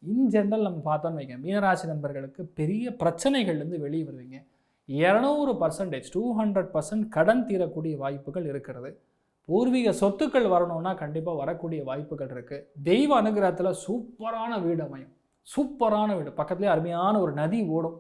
In general நம்ம பார்த்தோன்னு வைங்க, மீனராசி நண்பர்களுக்கு பெரிய பிரச்சனைகள்லேருந்து வெளியே வருவீங்க. 200% 200% கடன் தீரக்கூடிய வாய்ப்புகள் இருக்கிறது. பூர்வீக சொத்துக்கள் வரணும்னா கண்டிப்பாக வரக்கூடிய வாய்ப்புகள் இருக்குது. தெய்வ அனுகிரகத்தில் சூப்பரான வீடு அமையும். சூப்பரான வீடு, பக்கத்துலேயே அருமையான ஒரு நதி ஓடும்,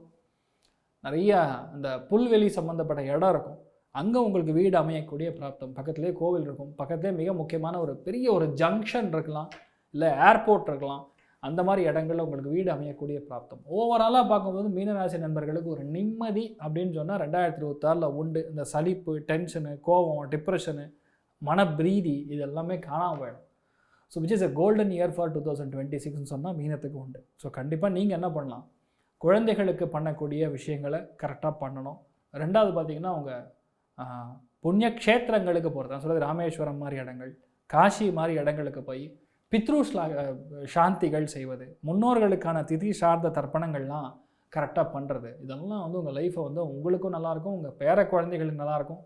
நிறையா அந்த புல்வெளி சம்மந்தப்பட்ட இடம் இருக்கும், அங்கே உங்களுக்கு வீடு அமையக்கூடிய பிராப்தம். பக்கத்துலேயே கோவில் இருக்கும், பக்கத்துலேயே மிக முக்கியமான ஒரு பெரிய ஒரு ஜங்ஷன் இருக்கலாம், இல்லை ஏர்போர்ட் இருக்கலாம். அந்த மாதிரி இடங்களில் உங்களுக்கு வீடு அமையக்கூடிய பிராப்தம். ஓவராலாக பார்க்கும்போது மீனராசி நண்பர்களுக்கு ஒரு நிம்மதி அப்படின்னு சொன்னால் 2026 உண்டு. இந்த சலிப்பு, டென்ஷனு, கோபம், டிப்ரெஷனு, மனப்பிரீதி இது எல்லாமே காணாமல் போயிடும். So which is a golden year for 2026ன்னு சொன்னால் மீனத்துக்கு உண்டு. ஸோ கண்டிப்பாக நீங்கள் என்ன பண்ணலாம், குழந்தைகளுக்கு பண்ணக்கூடிய விஷயங்களை கரெக்டாக பண்ணணும். ரெண்டாவது பார்த்திங்கன்னா அவங்க புண்ணிய க்ஷேத்திரங்களுக்கு போகிறது, நான் சொல்கிறது ராமேஸ்வரம் மாதிரி இடங்கள், காஷி மாதிரி இடங்களுக்கு போய் பித்ரு சாந்திகள் செய்வது, முன்னோர்களுக்கான திதி சார்ந்த தர்ப்பணங்கள்லாம் கரெக்டாக பண்ணுறது, இதெல்லாம் வந்து உங்கள் லைஃப்பை வந்து உங்களுக்கும் நல்லாயிருக்கும், உங்கள் பேர குழந்தைகளுக்கு நல்லாயிருக்கும்,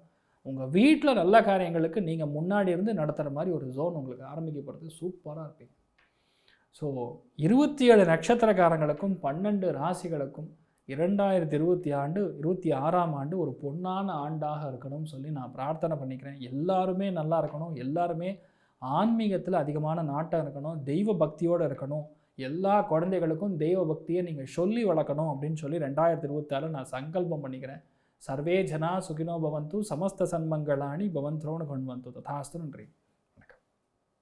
உங்கள் வீட்டில் நல்ல காரியங்களுக்கு நீங்கள் முன்னாடி இருந்து நடத்துகிற மாதிரி ஒரு ஜோன் உங்களுக்கு ஆரம்பிக்கப்படுறது. சூப்பராக இருப்பீங்க. ஸோ 27 நட்சத்திரக்காரங்களுக்கும் 12 ராசிகளுக்கும் 2026 ஆண்டு ஒரு பொன்னான ஆண்டாக இருக்கணும்னு சொல்லி நான் பிரார்த்தனை பண்ணிக்கிறேன். எல்லாருமே நல்லா இருக்கணும், எல்லாருமே ஆன்மீகத்தில் அதிகமான நாட்டம் இருக்கணும், தெய்வ பக்தியோடு இருக்கணும், எல்லா குழந்தைகளுக்கும் தெய்வ பக்தியை நீங்கள் சொல்லி வளர்க்கணும் அப்படின்னு சொல்லி 2026 நான் சங்கல்பம் பண்ணிக்கிறேன். சர்வே ஜனா சுகினோ பவந்து, சமஸ்த சன்மங்களாணி பவந்த்ரோன்னு கொண்டு வந்து ததாஸ்து. நன்றி.